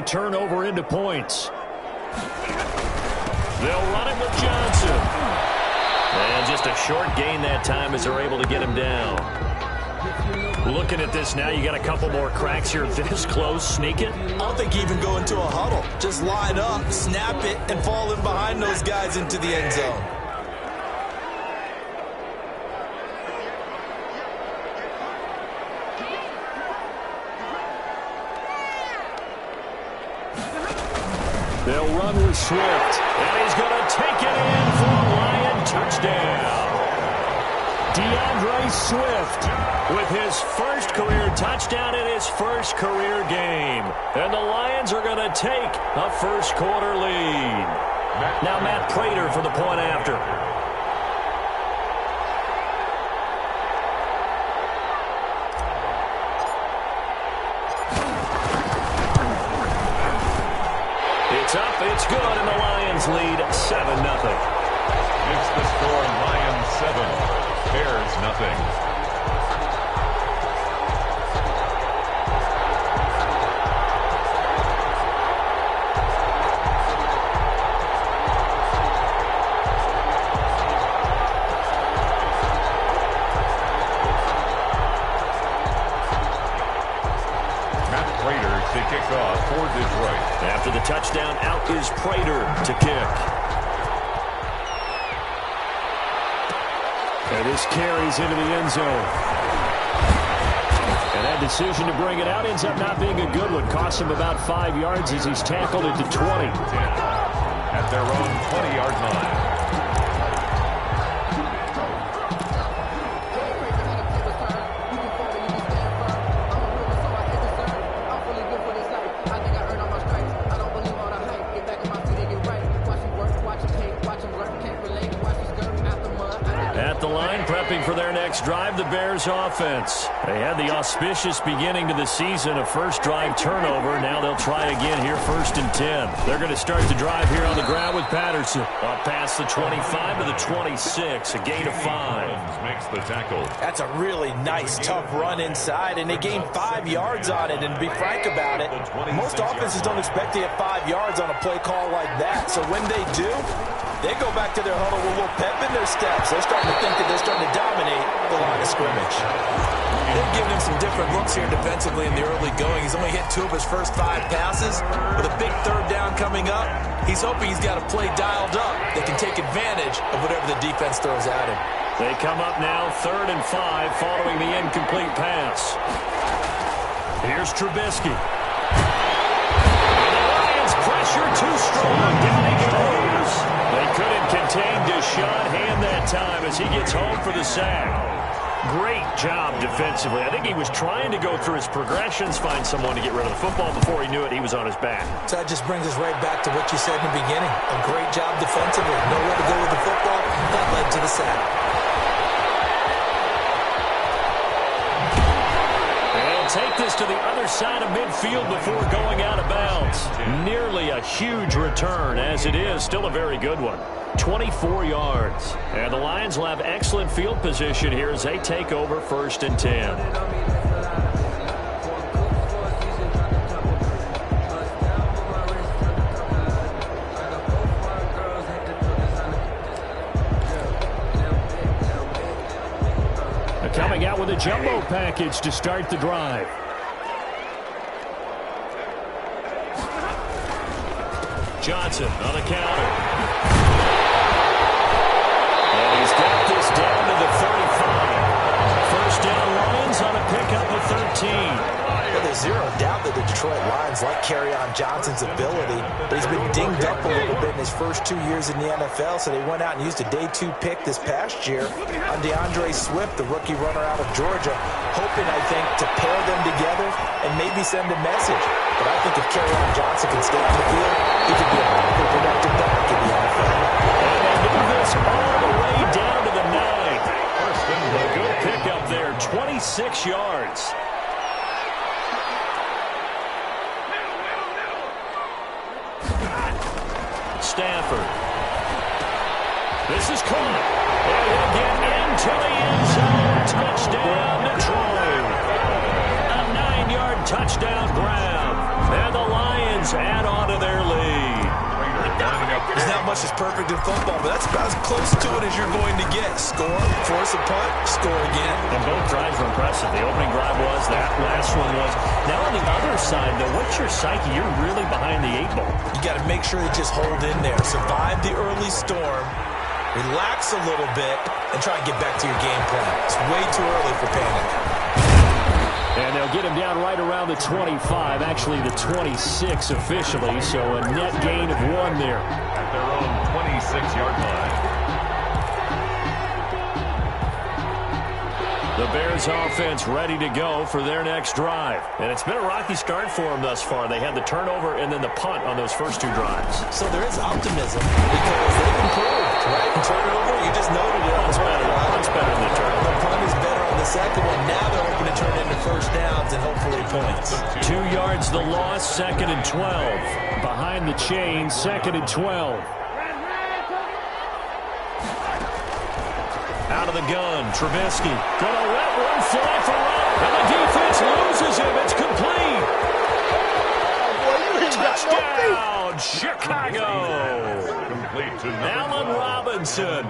turnover into points. They'll run it with Johnson. And just a short gain that time as they're able to get him down. Looking at this now, you got a couple more cracks here this close. Sneak it? I don't think even go into a huddle. Just line up, snap it, and fall in behind those guys into the end zone. They'll run with Swift, and he's going to take it in for a Lion touchdown. DeAndre Swift with his first career touchdown in his first career game. And the Lions are going to take a first-quarter lead. Now Matt Prater for the point after. It's up, it's good, and the Lions lead 7-0. It's the score, Lions 7, Bears nothing. After the touchdown, out is Prater to kick. And this carries into the end zone. And that decision to bring it out ends up not being a good one. Costs him about 5 yards as he's tackled it to 20. At their own 20-yard line. For their next drive, the Bears offense. They had the auspicious beginning to the season, a first drive turnover. Now they'll try again here, 1st and 10. They're going to start the drive here on the ground with Patterson. Up past the 25 to the 26, a gain of 5. Makes the tackle. That's a really nice, tough run inside, and they gained 5 yards on it. And to be frank about it, most offenses don't expect to get 5 yards on a play call like that. So when they do, they go back to their huddle with a little pep in their steps. They're starting to think that they're starting to dominate the line of scrimmage. They've given him some different looks here defensively in the early going. He's only hit 2 of his first 5 passes. With a big 3rd down coming up, he's hoping he's got a play dialed up that can take advantage of whatever the defense throws at him. They come up now 3rd and 5 following the incomplete pass. Here's Trubisky. And the Lions pressure too strong. Down he goes. They couldn't contain Deshaun Hand that time as he gets home for the sack. Great job defensively. I think he was trying to go through his progressions, find someone to get rid of the football. Before he knew it, he was on his back. So that just brings us right back to what you said in the beginning. A great job defensively. Nowhere to go with the football. That led to the sack. They'll take this to the other side of midfield before going out of bounds. Nearly a huge return. As it is, still a very good one. 24 yards. And the Lions will have excellent field position here as they take over 1st and 10. Coming out with a jumbo package to start the drive. Johnson on the counter. And he's got this down to the 35. 1st down, Lions on a pickup of 13. Well, there's zero doubt that the Detroit Lions like Kerryon Johnson's ability, but he's been dinged up a little bit in his first 2 years in the NFL, so they went out and used a day 2 pick this past year on DeAndre Swift, the rookie runner out of Georgia, hoping, I think, to pair them together and maybe send a message. But I think if Kerryon Johnson can stay on the field, he could be a very productive back in the NFL. And they move this all the way down to the 9. A good pickup there, 26 yards. Stafford. This is caught. And he'll get into the end zone. Touchdown, Detroit. A 9-yard touchdown grab. And the Lions Lions add on to their lead. There's not much that's perfect in football, but that's about as close to it as you're going to get. Score, force a punt, score again. And both drives were impressive. The opening drive was, that last one was. Now on the other side, though, what's your psyche? You're really behind the 8-ball. You got to make sure you just hold in there. Survive the early storm, relax a little bit, and try and get back to your game plan. It's way too early for panic. And they'll get him down right around the 25, actually the 26 officially, so a net gain of 1 there. At their own 26-yard line. The Bears offense ready to go for their next drive. And it's been a rocky start for them thus far. They had the turnover and then the punt on those first 2 drives. So there is optimism because they've improved, right? Turnover, you just noted it. Punt's better. Punt's better than the turnover. The punt is better on the second one. Now they're hoping to turn into first downs and hopefully points. 2 yards the loss, 2nd and 12. Behind the chain, 2nd and 12. Out of the gun, Trubisky. Gonna let one fly for Rob. And the defense loses him. It's complete. Touchdown, Chicago. Complete to Allen Robinson,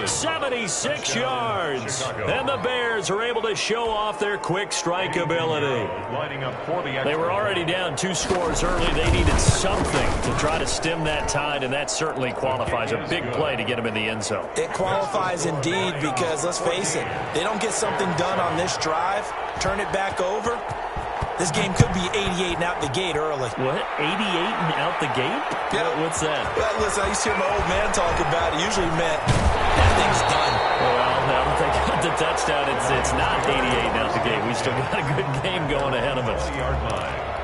76 yards. And the Bears are able to show off their quick strike ability. Lining up for the They were already down 2 scores early. They needed something to try to stem that tide, and that certainly qualifies. A big play to get them in the end zone. It qualifies indeed because, let's face it, they don't get something done on this drive, turn it back over, this game could be 88 and out the gate early. What? 88 and out the gate? Yeah. What's that? Well, listen, I used to hear my old man talk about it. Usually meant that thing's done. Well, now that they got the touchdown, it's not 88 and out the gate. We still got a good game going ahead of us. 20-yard line.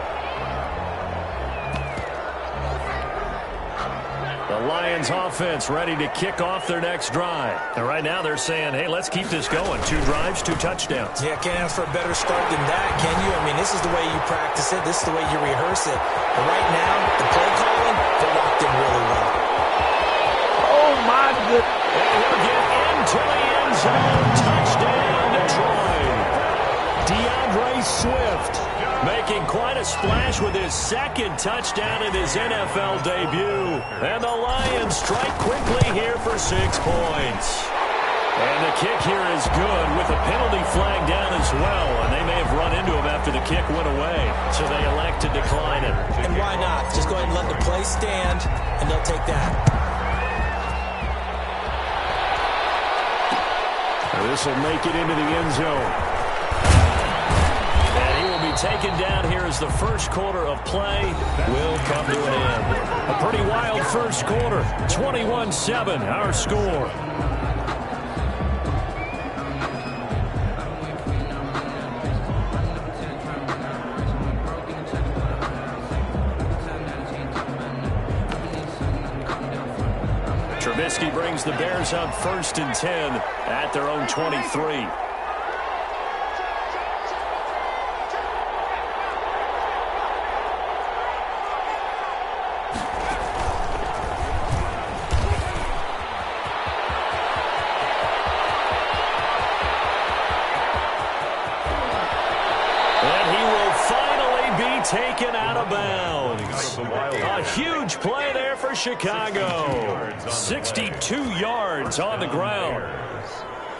The Lions offense ready to kick off their next drive. And right now they're saying, hey, let's keep this going. 2 drives, 2 touchdowns. Yeah, can't ask for a better start than that, can you? I mean, this is the way you practice it. This is the way you rehearse it. But right now, the play calling, they're locked in really well. Oh, my goodness. And he'll get into the end zone. Touchdown, Detroit. DeAndre Swift making quite a splash with his 2nd touchdown in his NFL debut. And the Lions strike quickly here for 6 points. And the kick here is good with a penalty flag down as well. And they may have run into him after the kick went away. So they elect to decline it. And why not? Just go ahead and let the play stand, and they'll take that. This will make it into the end zone. Taken down here as the first quarter of play will come to an end. A pretty wild first quarter. 21-7, our score. Trubisky brings the Bears up 1st and 10 at their own 23. Taken out of bounds. A huge play there for Chicago. 62 yards on the ground.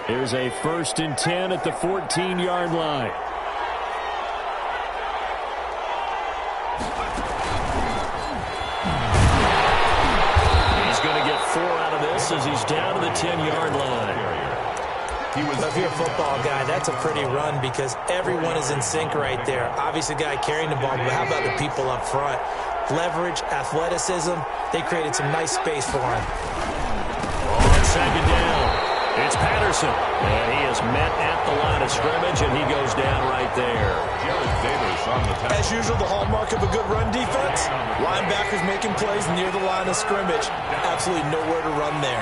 Here's a 1st and 10 at the 14-yard line. He's going to get 4 out of this as he's down to the 10-yard line. If you're a football guy, that's a pretty run because everyone is in sync right there. Obviously, the guy carrying the ball, but how about the people up front? Leverage, athleticism, they created some nice space for him. On 2nd down, it's Patterson. And he is met at the line of scrimmage, and he goes down right there. Jared Davis on the tackle. As usual, the hallmark of a good run defense, linebackers making plays near the line of scrimmage. Absolutely nowhere to run there.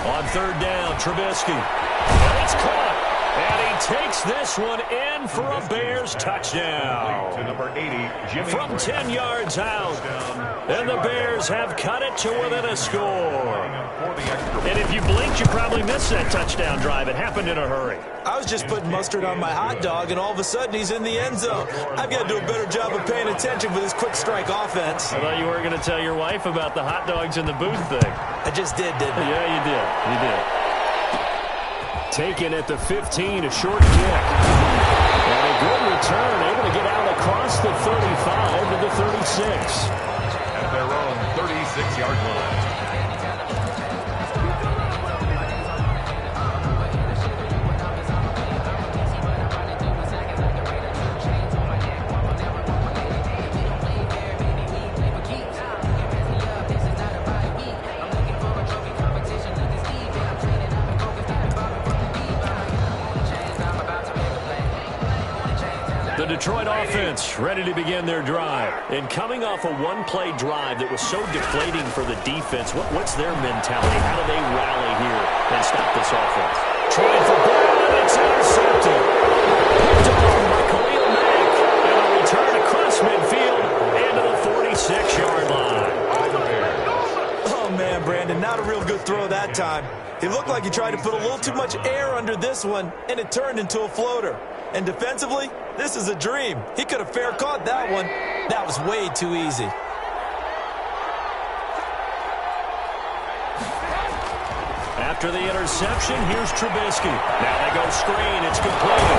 On 3rd down, Trubisky. And it's caught. And he takes this one in for a Bears touchdown. To number 80, Jimmy From 10 yards out. And the Bears have cut it to within a score. And if you blinked, you probably missed that touchdown drive. It happened in a hurry. I was just putting mustard on my hot dog, and all of a sudden he's in the end zone. I've got to do a better job of paying attention for this quick strike offense. I thought you were going to tell your wife about the hot dogs in the booth thing. I just did, didn't I? Yeah, you did. You did. Taken at the 15, a short kick. And a good return, able to get out across the 35 to the 36. At their own 36-yard line. The Detroit offense ready to begin their drive. And coming off a one-play drive that was so deflating for the defense, what's their mentality? How do they rally here and stop this offense? Trying for Brown, and it's intercepted. Picked off by Khalil Mack. And a return across midfield into the 46-yard line. Oh, man, Brandon, not a real good throw that time. It looked like he tried to put a little too much air under this one, and it turned into a floater. And defensively, this is a dream. He could have fair caught that one. That was way too easy. After the interception, here's Trubisky. Now they go screen. It's complete.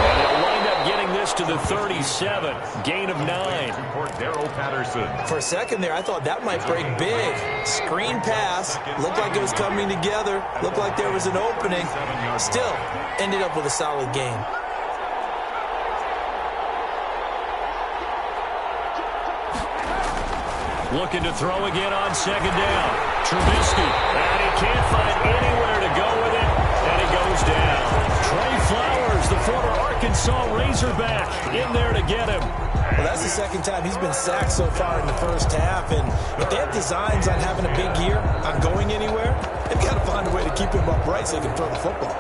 And they'll wind up getting this to the 37. Gain of 9. For a second there, I thought that might break big. Screen pass. Looked like it was coming together. Looked like there was an opening. Still, ended up with a solid game. Looking to throw again on second down. Trubisky. And he can't find anywhere to go with it. And he goes down. Trey Flowers, the former Arkansas Razorback, in there to get him. Well, that's the second time he's been sacked so far in the first half. And if they have designs on having a big year, on going anywhere, they've got to find a way to keep him upright so they can throw the football.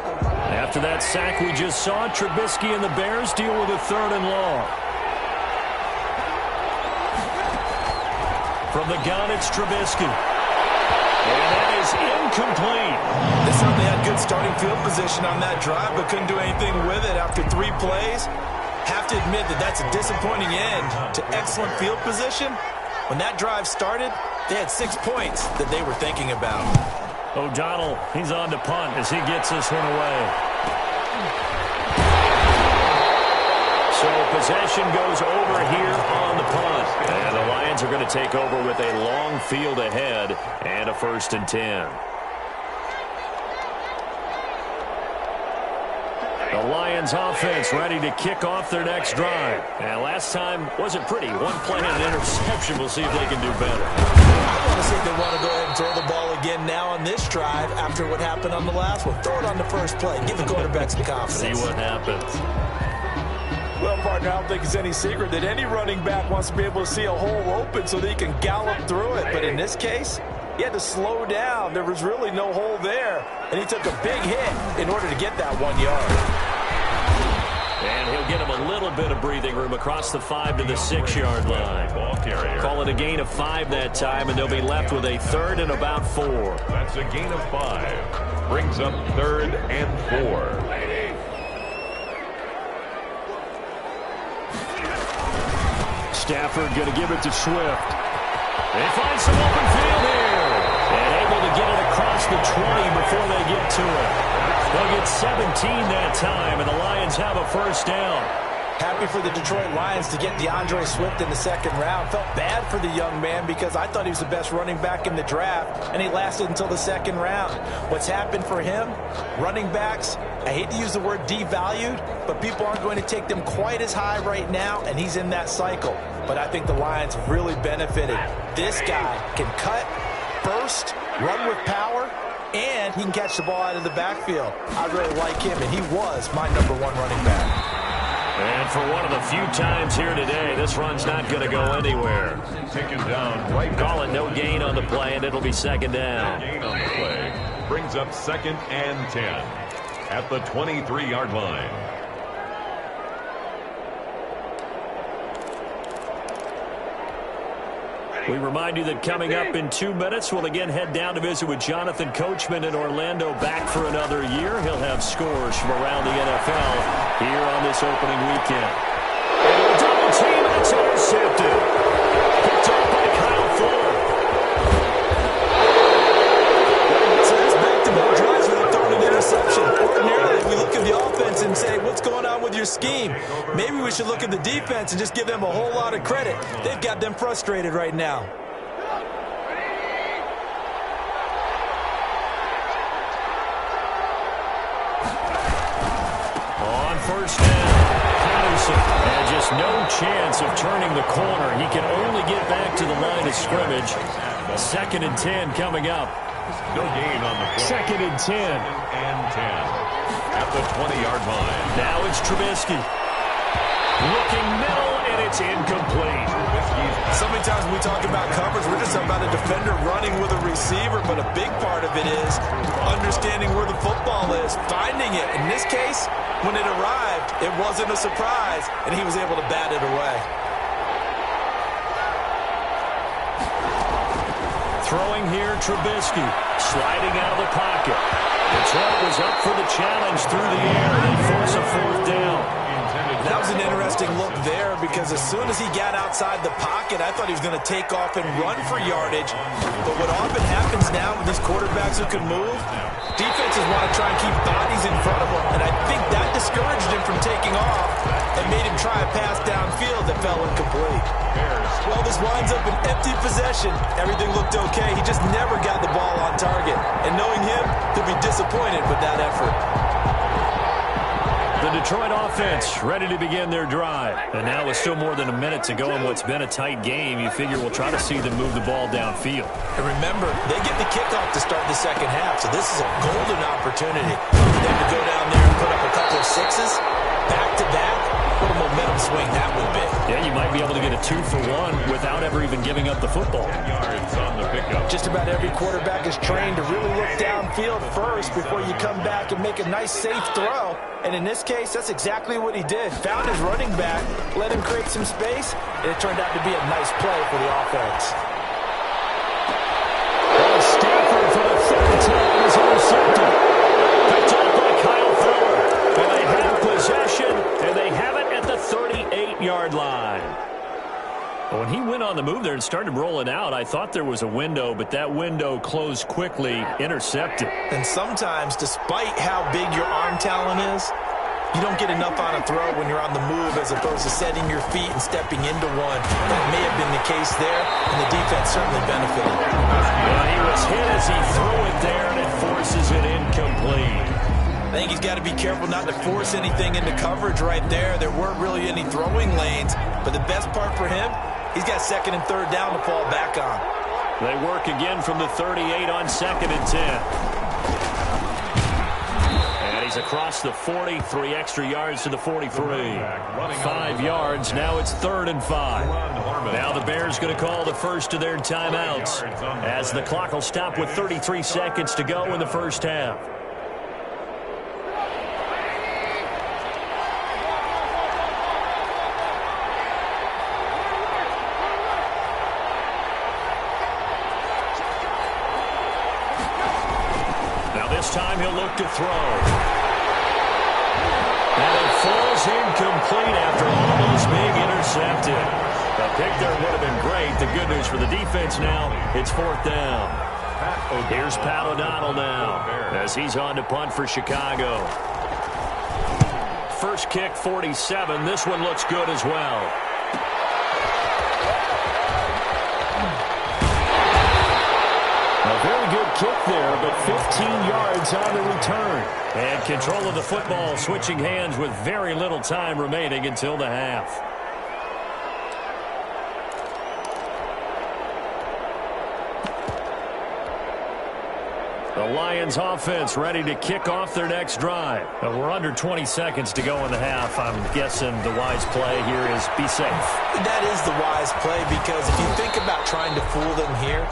After that sack we just saw, Trubisky and the Bears deal with a 3rd and long. From the gun, it's Trubisky. And that is incomplete. They certainly had good starting field position on that drive, but couldn't do anything with it after 3 plays. Have to admit that that's a disappointing end to excellent field position. When that drive started, they had 6 points that they were thinking about. O'Donnell, he's on to punt as he gets this one away. So possession goes over here on the punt. And the Lions are going to take over with a long field ahead and a 1st and 10. The Lions offense ready to kick off their next drive. And last time wasn't pretty. 1 play and an interception. We'll see if they can do better. I want to see if they want to go ahead and throw the ball again now on this drive after what happened on the last one. Throw it on the first play. Give the quarterback some confidence. See what happens. Well, partner, I don't think it's any secret that any running back wants to be able to see a hole open so that he can gallop through it. But in this case, he had to slow down. There was really no hole there. And he took a big hit in order to get that 1 yard. And he'll get him a little bit of breathing room across the 5 to the 6-yard line. Call it a gain of 5 that time, and they'll be left with a 3rd and about 4. That's a gain of 5. Brings up 3rd and 4. Stafford going to give it to Swift. They find some open field here. And able to get it across the 20 before they get to it. They'll get 17 that time, and the Lions have a 1st down. Happy for the Detroit Lions to get DeAndre Swift in the 2nd round. Felt bad for the young man because I thought he was the best running back in the draft, and he lasted until the 2nd round. What's happened for him? Running backs, I hate to use the word devalued, but people aren't going to take them quite as high right now, and he's in that cycle. But I think the Lions really benefited. This guy can cut, burst, run with power, and he can catch the ball out of the backfield. I really like him, and he was my #1 running back. And for one of the few times here today, this run's not going to go anywhere. Taken down right. Call it no gain on the play, and it'll be 2nd down. Gain on the play. Brings up 2nd and 10. at the 23-yard line. We remind you that coming up in 2 minutes, we'll again head down to visit with Jonathan Coachman in Orlando, back for another year. He'll have scores from around the NFL here on this opening weekend. And a double team, and it's intercepted. Picked up by Kyle Fuller. So that's back-to-back drives where they're throwing an interception. Ordinarily, we look at the offense and say, what's going on with your scheme? Maybe we should look at the defense and just give them a whole lot of credit. They've got them frustrated right now. On first down, Patterson had just no chance of turning the corner. He can only get back to the line of scrimmage. 2nd and 10 coming up. No gain on the play. 2nd and 10. And 10 at the 20-yard line. Now it's Trubisky. Looking middle, and it's incomplete. So many times when we talk about coverage, we're just talking about a defender running with a receiver, but a big part of it is understanding where the football is, finding it. In this case, when it arrived, it wasn't a surprise, and he was able to bat it away. Throwing here, Trubisky, sliding out of the pocket. Detroit was up for the challenge through the air. They force a 4th down. That was an interesting look there because as soon as he got outside the pocket, I thought he was going to take off and run for yardage. But what often happens now with these quarterbacks who can move, defenses want to try and keep bodies in front of them. And I think that discouraged him from taking off and made him try a pass downfield that fell incomplete. Well, this winds up an empty possession. Everything looked okay. He just never got the ball on target. And knowing him, he'll be disappointed with that effort. The Detroit offense ready to begin their drive. And now with still more than a minute to go in what's been a tight game, you figure we'll try to see them move the ball downfield. And remember, they get the kickoff to start the second half, so this is a golden opportunity for them to go down there and put up a couple of sixes, back-to-back. What a momentum swing that would be. Yeah, you might be able to get a 2-for-1 without ever even giving up the football. 10 yards on the pickup. Just about every quarterback is trained to really look downfield first before you come back and make a nice, safe throw. And in this case, that's exactly what he did. Found his running back, let him create some space, and it turned out to be a nice play for the offense. And Stafford for the 3rd time is intercepted. Picked up by Kyle Fuller. And they have possession, and they have it at the 38-yard line. When he went on the move there and started rolling out, I thought there was a window, but that window closed quickly, intercepted. And sometimes, despite how big your arm talent is, you don't get enough on a throw when you're on the move as opposed to setting your feet and stepping into one. That may have been the case there, and the defense certainly benefited. Well, he was hit as he threw it there, and it forces it incomplete. I think he's got to be careful not to force anything into coverage right there. There weren't really any throwing lanes, but the best part for him, he's got 2nd and 3rd down to fall back on. They work again from the 38 on 2nd and 10. And he's across the 40, 3 extra yards to the 43. 5 yards, now it's 3rd and 5. Now the Bears going to call the first of their timeouts as the clock will stop with 33 seconds to go in the first half. This time he'll look to throw. And it falls incomplete after almost being intercepted. A pick there would have been great. The good news for the defense now, it's 4th down. Here's Pat O'Donnell now as he's on to punt for Chicago. First kick, 47. This one looks good as well. A very good kick there, but 15 yards on the return. And control of the football, switching hands with very little time remaining until the half. The Lions offense ready to kick off their next drive. We're under 20 seconds to go in the half. I'm guessing the wise play here is be safe. That is the wise play because if you think about trying to fool them here,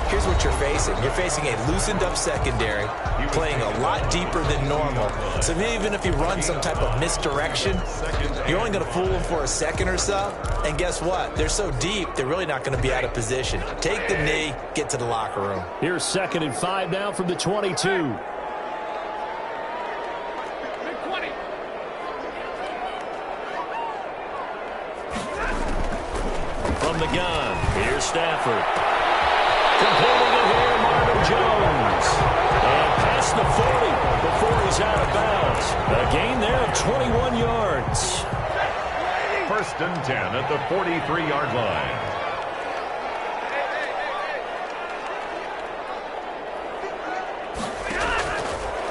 Here's what you're facing. You're facing a loosened-up secondary, playing a lot deeper than normal. So even if you run some type of misdirection, you're only going to fool them for a second or so. And guess what? They're so deep, they're really not going to be out of position. Take the knee, get to the locker room. Here's 2nd and 5 now from the 22. From the gun, here's Stafford. Completing it here, Marvin Jones. And past the 40 before he's out of bounds. A gain there of 21 yards. 1st and 10 at the 43-yard line.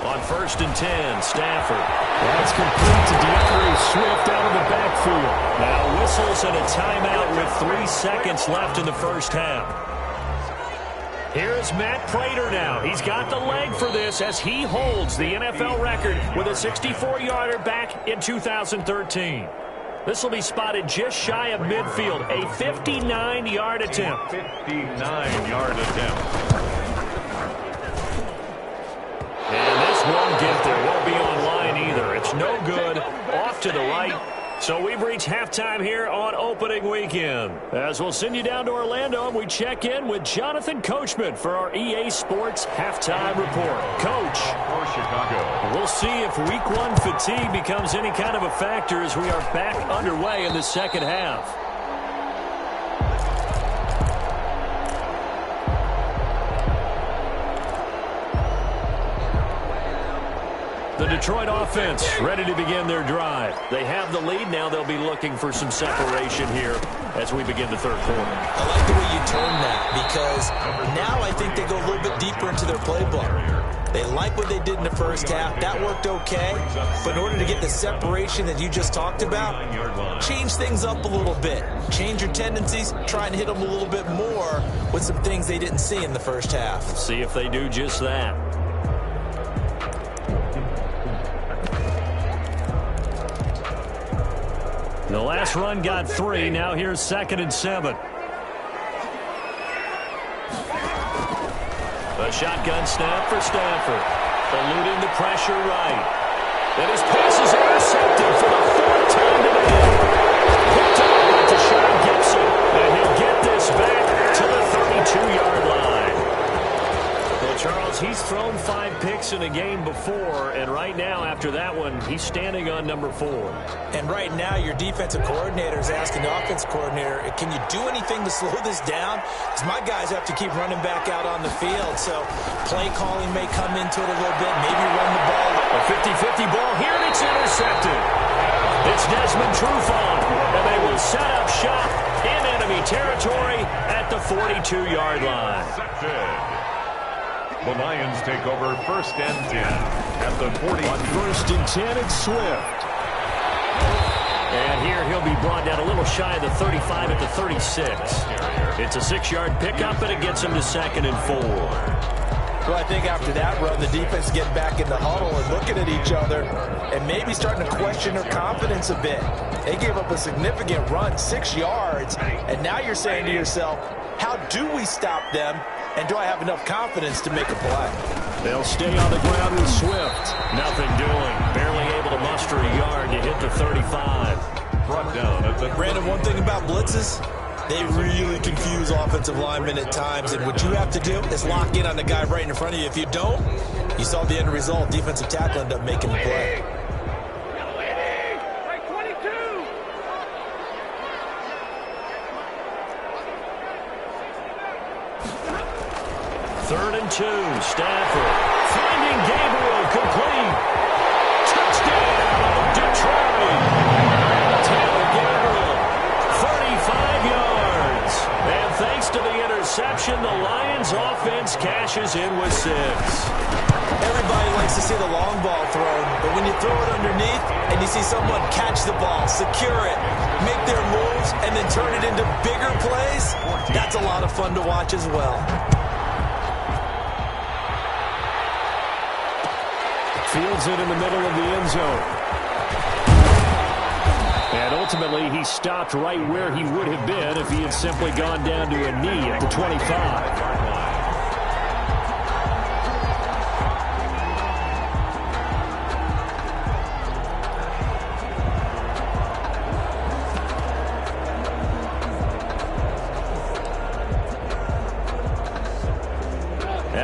On 1st and 10, Stafford. That's complete to DeAndre Swift out of the backfield. Now whistles and a timeout with 3 seconds left in the first half. Here's Matt Prater now. He's got the leg for this as he holds the NFL record with a 64-yarder back in 2013. This will be spotted just shy of midfield, a 59-yard attempt. 59-yard attempt. And this won't get there. Won't be online either. It's no good. Off to the right. So we've reached halftime here on opening weekend. As we'll send you down to Orlando, and we check in with Jonathan Coachman for our EA Sports Halftime Report. Coach, For Chicago. we'll see if Week 1 fatigue becomes any kind of a factor as we are back underway in the second half. The Detroit offense ready to begin their drive. They have the lead. Now they'll be looking for some separation here as we begin the third quarter. I like the way you turn that because now I think they go a little bit deeper into their playbook. They like what they did in the first half. That worked okay. But in order to get the separation that you just talked about, change things up a little bit. Change your tendencies. Try and hit them a little bit more with some things they didn't see in the first half. See if they do just that. The last run got 3. Now here's 2nd and 7. A shotgun snap for Stafford. Eluding the pressure right. And his pass is intercepted for the 4th time today. Picked up by Deshaun Gibson. And he'll get this back to the 32-yard line. Well, Charles, he's thrown 5 picks in a game before, and right now, after that one, he's standing on number 4. And right now, your defensive coordinator is asking the offensive coordinator, can you do anything to slow this down? Because my guys have to keep running back out on the field. So play calling may come into it a little bit, maybe run the ball. A 50-50 ball here, and it's intercepted. It's Desmond Trufant, and they will set up shop in enemy territory at the 42-yard line. The Lions take over 1st and 10 at the 40. On 1st and 10, it's Swift. And here he'll be brought down a little shy of the 35 at the 36. It's a 6-yard pickup, and it gets him to 2nd and 4. Well, I think after that run, the defense getting back in the huddle and looking at each other and maybe starting to question their confidence a bit. They gave up a significant run, 6 yards, and now you're saying to yourself, how do we stop them? And do I have enough confidence to make a play? They'll stay on the ground with Swift. Nothing doing. Barely able to muster a yard to hit the 35. Brought down at the Brandon, one thing about blitzes, they really confuse offensive linemen at times. And what you have to do is lock in on the guy right in front of you. If you don't, you saw the end result. Defensive tackle ended up making the play. Third and 2, Stafford finding Gabriel, complete. Touchdown, Detroit. Taylor Gabriel, 35 yards. And thanks to the interception, the Lions offense cashes in with 6. Everybody likes to see the long ball thrown, but when you throw it underneath and you see someone catch the ball, secure it, make their moves, and then turn it into bigger plays, that's a lot of fun to watch as well. Fields it in the middle of the end zone. And ultimately, he stopped right where he would have been if he had simply gone down to a knee at the 25.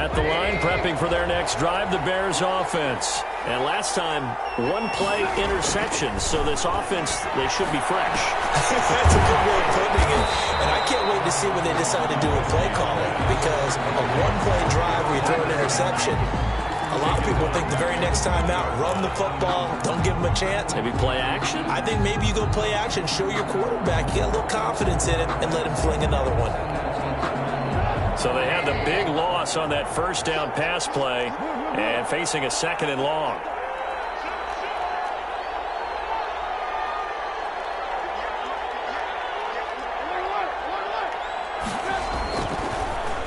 At the line, prepping for their next drive, the Bears offense. And last time, one-play interception. So this offense, they should be fresh. That's a good way of putting it. And I can't wait to see what they decide to do with play calling. Because a one-play drive where you throw an interception, a lot of people think the very next time out, run the football, don't give them a chance. Maybe play action? I think maybe you go play action, show your quarterback, you get a little confidence in it, and let him fling another one. So they had the big loss on that first down pass play and facing a 2nd and long.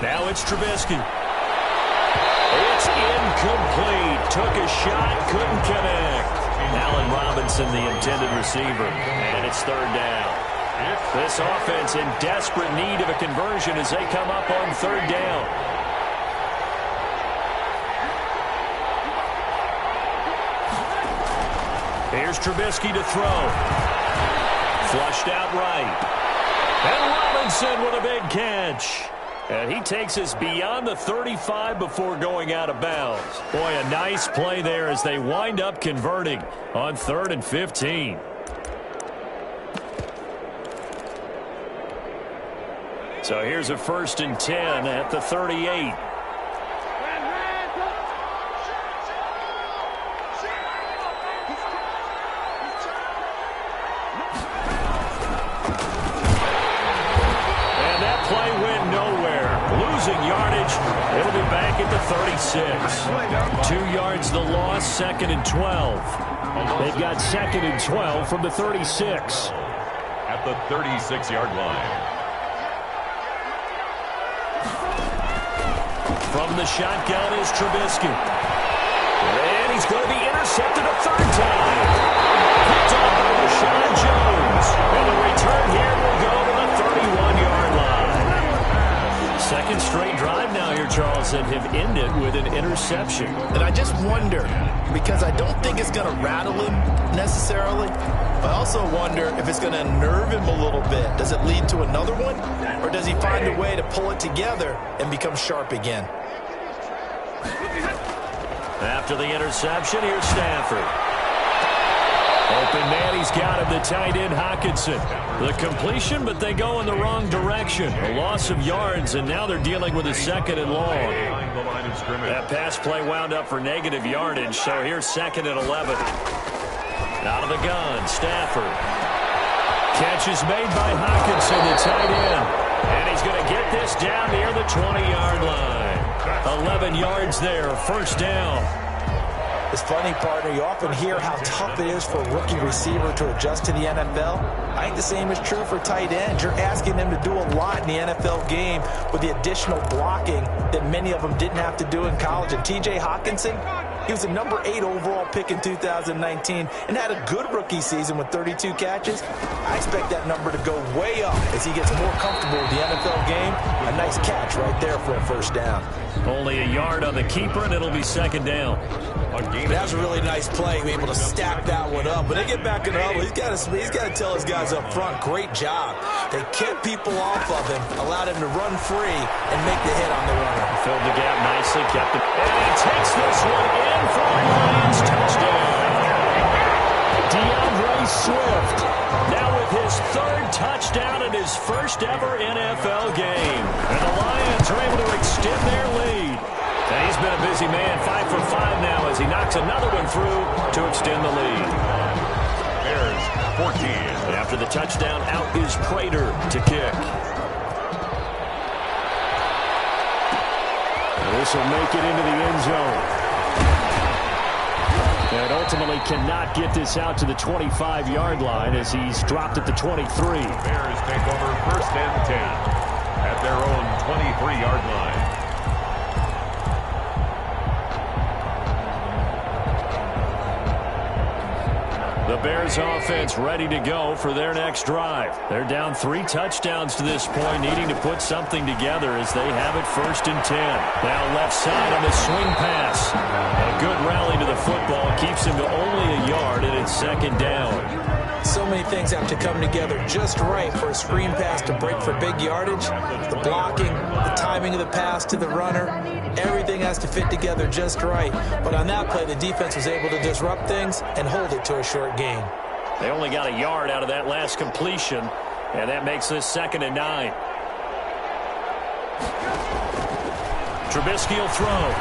Now it's Trubisky. It's incomplete. Took a shot, couldn't connect. Allen Robinson, the intended receiver. And it's 3rd down. This offense in desperate need of a conversion as they come up on 3rd down. Here's Trubisky to throw. Flushed out right. And Robinson with a big catch. And he takes us beyond the 35 before going out of bounds. Boy, a nice play there as they wind up converting on 3rd and 15. So here's a 1st and 10 at the 38. And that play went nowhere. Losing yardage. It'll be back at the 36. 2 yards the loss, 2nd and 12. They've got 2nd and 12 from the 36. At the 36-yard line. From the shotgun is Trubisky. And he's going to be intercepted a 3rd time. Picked up by Rashawn Jones. And the return here will go to the 31-yard line. 2nd straight drive now here, Charles, and have ended with an interception. And I just wonder, because I don't think it's going to rattle him necessarily, but I also wonder if it's going to unnerve him a little bit. Does it lead to another one? Or does he find a way to pull it together and become sharp again? After the interception, here's Stafford. Open man, he's got him, the tight end, Hockenson. The completion, but they go in the wrong direction. A loss of yards, and now they're dealing with a 2nd and long. That pass play wound up for negative yardage, so here's 2nd and 11. Out of the gun, Stafford. Catch is made by Hockenson, the tight end. And he's going to get this down near the 20-yard line. 11 yards there, 1st down. It's funny, partner, you often hear how tough it is for a rookie receiver to adjust to the NFL. I think the same is true for tight ends. You're asking them to do a lot in the NFL game with the additional blocking that many of them didn't have to do in college. And T.J. Hockenson, he was a number 8 overall pick in 2019 and had a good rookie season with 32 catches. I expect that number to go way up as he gets more comfortable with the NFL game. A nice catch right there for a 1st down. Only a yard on the keeper, and it'll be 2nd down. That's a really nice play, being able to stack that one up. But they get back in the huddle. He's got to tell his guys up front, great job. They kept people off of him, allowed him to run free, and make the hit on the runner. Filled the gap nicely, kept it. And he takes this one in for a Lions touchdown. DeAndre Swift, now with his 3rd touchdown in his 1st ever NFL game. And the Lions are able to extend their lead. And he's been a busy man, 5 for 5 now as he knocks another one through to extend the lead. Bears 14. After the touchdown, out is Prater to kick. And this will make it into the end zone. And ultimately cannot get this out to the 25-yard line as he's dropped at the 23. Bears take over 1st and 10 at their own 23-yard line. The Bears offense ready to go for their next drive. They're down 3 touchdowns to this point, needing to put something together as they have it 1st and 10. Now left side on the swing pass. A good rally to the football keeps him to only a yard, and it's 2nd down. So many things have to come together just right for a screen pass to break for big yardage. The blocking, the timing of the pass to the runner, everything has to fit together just right. But on that play, the defense was able to disrupt things and hold it to a short gain. They only got a yard out of that last completion, and that makes this 2nd and 9. Trubisky will throw.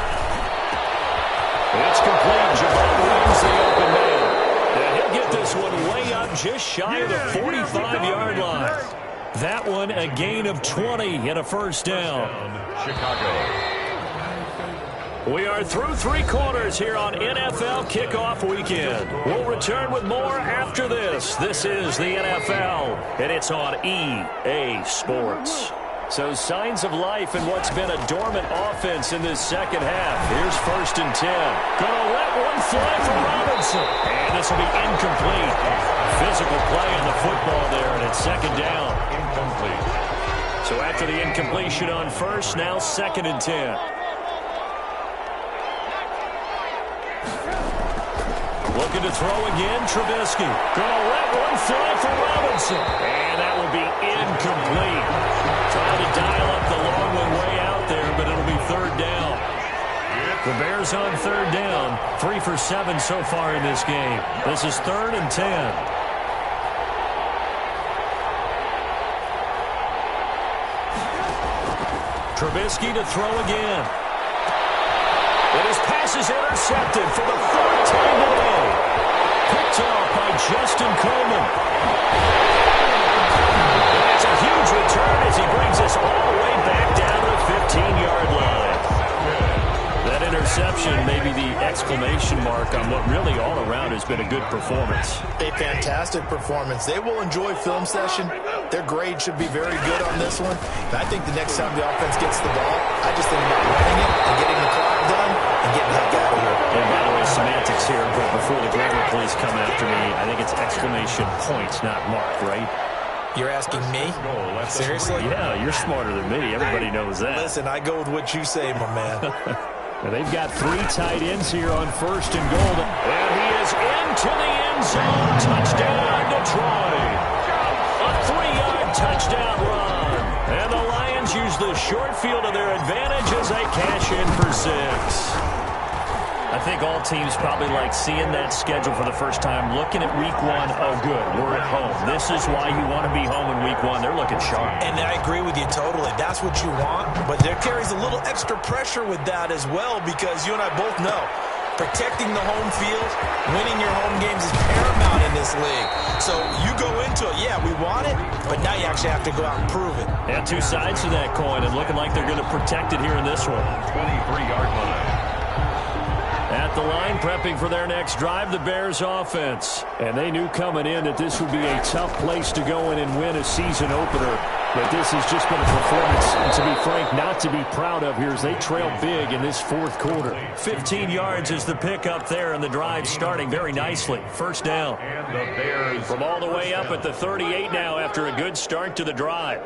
It's complete. Javon Williams, the open man. And he'll get this one way up just shy of the 45-yard line. That one a gain of 20 and a first down. Chicago. We are through 3 quarters here on NFL Kickoff Weekend. We'll return with more after this. This is the NFL, and it's on EA Sports. So signs of life in what's been a dormant offense in this second half. Here's 1st and 10. Gonna let one fly for Robinson. And this will be incomplete. Physical play on the football there, and it's 2nd down. Incomplete. So after the incompletion on 1st, now 2nd and 10. Looking to throw again, Trubisky. Gonna let one fly for Robinson. And that will be incomplete. Trying to dial up the long one way out there, but it'll be 3rd down. The Bears on 3rd down. 3 for 7 so far in this game. This is 3rd and 10. Trubisky to throw again. And his pass is intercepted for the 4th time today. Picked off by Justin Coleman. And it's a huge return as he brings us all the way back down to the 15-yard line. That interception may be the exclamation mark on what really all around has been a good performance. A fantastic performance. They will enjoy film session. Their grade should be very good on this one. And I think the next time the offense gets the ball, I just think about running it and getting the clock done and getting the heck out of here. And by the way, semantics here, but before the grammar police come after me, I think it's exclamation points, not mark, right? You're asking me? Seriously? Yeah, you're smarter than me. Everybody knows that. Listen, I go with what you say, my man. Now they've got 3 tight ends here on 1st and goal. And he is into the end zone. Touchdown, Detroit. A 3-yard touchdown run. And the Lions use the short field to their advantage as they cash in for 6. I think all teams probably like seeing that schedule for the first time, looking at week 1, oh good, we're at home. This is why you want to be home in week 1. They're looking sharp. And I agree with you totally. That's what you want, but there carries a little extra pressure with that as well because you and I both know protecting the home field, winning your home games is paramount in this league. So you go into it, yeah, we want it, but now you actually have to go out and prove it. And 2 sides to that coin, and looking like they're going to protect it here in this one. 23-yard line. At the line, prepping for their next drive, the Bears offense. And they knew coming in that this would be a tough place to go in and win a season opener. But this has just been a performance, and to be frank, not to be proud of here as they trail big in this 4th quarter. 15 yards is the pickup there, and the drive starting very nicely. 1st down. And the Bears from all the way up at the 38 now after a good start to the drive.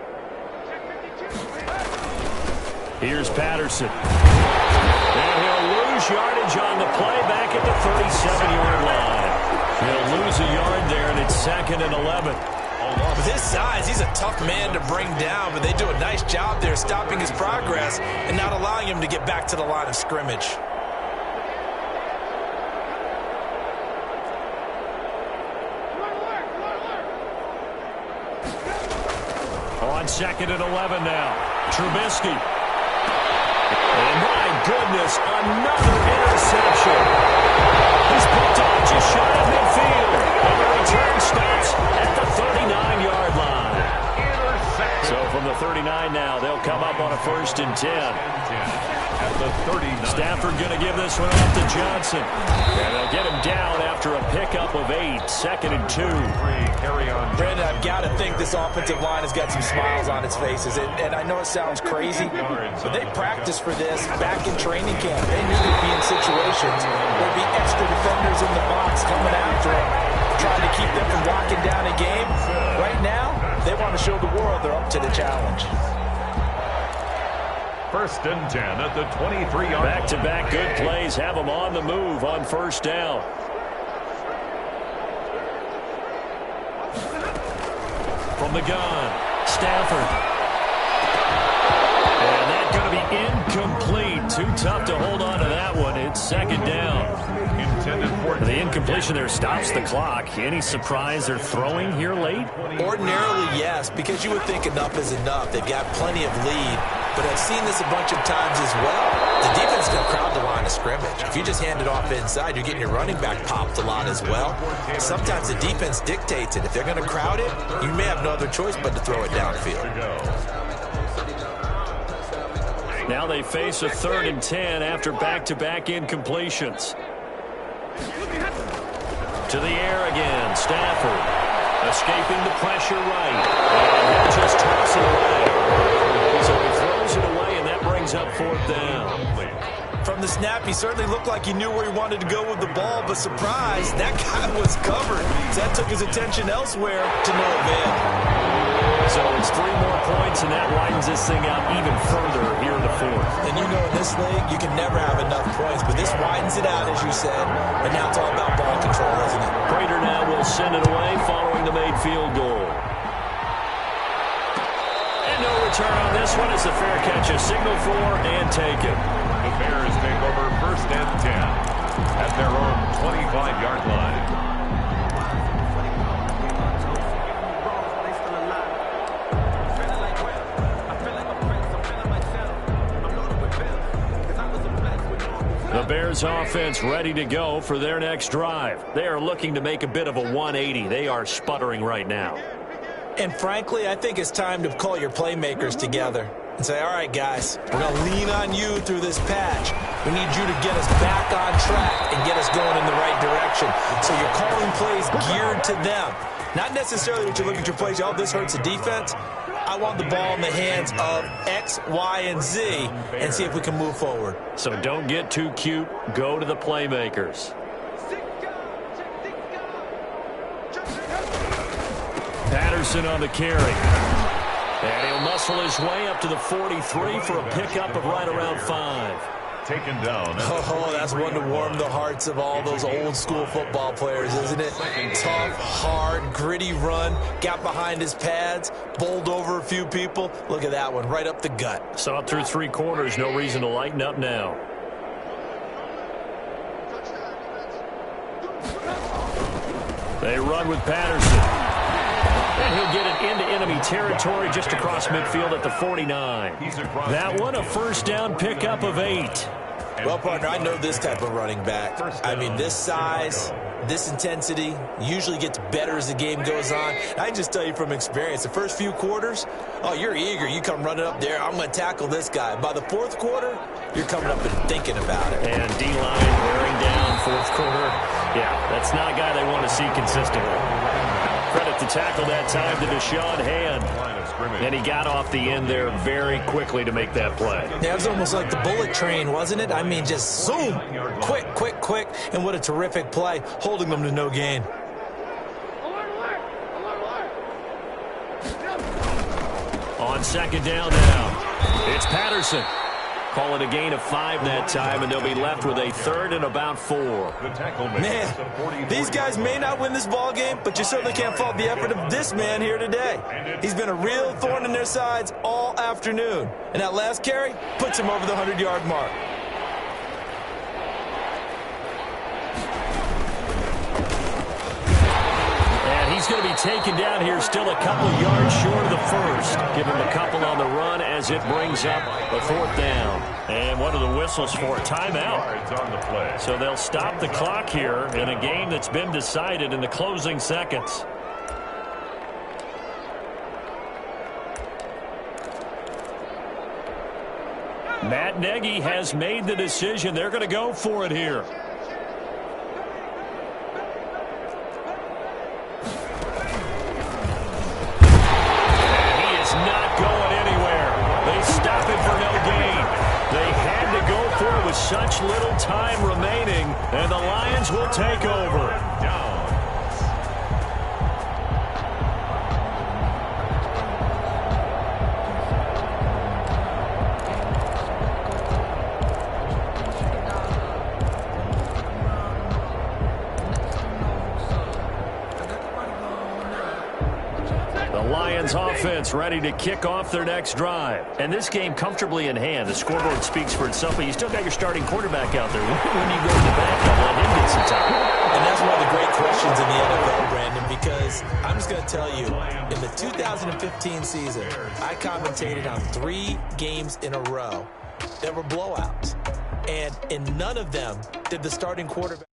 Here's Patterson. And he'll lose yardage on the play back at the 37-yard line. He'll lose a yard there, and it's 2nd and 11. With his size, he's a tough man to bring down, but they do a nice job there stopping his progress and not allowing him to get back to the line of scrimmage. On 2nd and 11 now. Trubisky. And my goodness, another interception. He's picked off just shy of midfield. And the return stops at the 39-yard line. So from the 39 now, they'll come up on a 1st and 10. At the 39. Stafford going to give this one off to Johnson. And they'll get him down after a pickup of 8. 2nd and 2. Brandon, I've got to think this offensive line has got some smiles on its faces. And I know it sounds crazy, but they practiced for this back in training camp. They knew they'd be in situations where there'd be extra defenders in the box coming after them, trying to keep them from locking down a game. Right now, they want to show the world they're up to the challenge. 1st and 10 at the 23-yard line. Back-to-back good plays have them on the move on 1st down. From the gun, Stafford. And that's going to be incomplete. Too tough to hold on to that one. It's second down. The incompletion there stops the clock. Any surprise they're throwing here late? Ordinarily, yes, because you would think enough is enough. They've got plenty of lead, but I've seen this a bunch of times as well. The defense is going to crowd the line of scrimmage. If you just hand it off inside, you're getting your running back popped a lot as well. Sometimes the defense dictates it. If they're going to crowd it, you may have no other choice but to throw it downfield. Now they face a 3rd and 10 after back-to-back incompletions. To the air again, Stafford. Escaping the pressure right. And he'll just toss it away. So he throws it away, and that brings up 4th down. From the snap, he certainly looked like he knew where he wanted to go with the ball, but surprise, that guy was covered. So that took his attention elsewhere to no avail. So it's 3 more points, and that widens this thing out even further here in the 4th. And you know in this league, you can never have enough points, but this widens it out, as you said, and now it's all about ball control, isn't it? Prater now will send it away following the made field goal. And no return on this one as the fair catch is signaled for and taken. The Bears take over 1st and 10 at their own 25-yard line. The Bears offense ready to go for their next drive. They are looking to make a bit of a 180. They are sputtering right now. And frankly, I think it's time to call your playmakers together and say, all right, guys, we're going to lean on you through this patch. We need you to get us back on track and get us going in the right direction. So you're calling plays geared to them. Not necessarily that you look at your plays, oh, this hurts the defense. I want the ball in the hands of X, Y, and Z and see if we can move forward. So don't get too cute. Go to the playmakers. Patterson on the carry. And he'll muscle his way up to the 43 for a pickup of right around 5. Taken down. Oh, that's one to warm the hearts of all those old-school football players, isn't it? Tough, hard, gritty run, got behind his pads, bowled over a few people. Look at that one, right up the gut. Saw it through 3 quarters, no reason to lighten up now. They run with Patterson. And he'll get it into enemy territory just across midfield at the 49. That one, a 1st down pickup of 8. Well, partner, I know this type of running back. I mean, this size, this intensity usually gets better as the game goes on. I can just tell you from experience, the first few quarters, oh, you're eager. You come running up there, I'm going to tackle this guy. By the 4th quarter, you're coming up and thinking about it. And D-line wearing down 4th quarter. Yeah, that's not a guy they want to see consistently. Credit to tackle that time to Deshaun Hand. And he got off the end there very quickly to make that play. Yeah, it was almost like the bullet train, wasn't it? I mean, just zoom, quick, quick, quick. And what a terrific play, holding them to no gain. On 2nd down now, it's Patterson. Call it a gain of 5 that time, and they'll be left with a 3rd and about 4. Man, these guys may not win this ball game, but you certainly can't fault the effort of this man here today. He's been a real thorn in their sides all afternoon, and that last carry puts him over the 100-yard mark. He's going to be taken down here, still a couple of yards short of the 1st. Give him a couple on the run as it brings up a 4th down. And one of the whistles for a timeout. So they'll stop the clock here in a game that's been decided in the closing seconds. Matt Nagy has made the decision. They're going to go for it here. With such little time remaining, and the Lions will take over. offense ready to kick off their next drive. And this game comfortably in hand. The scoreboard speaks for itself, but you still got your starting quarterback out there. When you go to the backup, let him get some time. And that's one of the great questions in the NFL, Brandon, because I'm just going to tell you, in the 2015 season, I commentated on 3 games in a row that were blowouts. And in none of them did the starting quarterback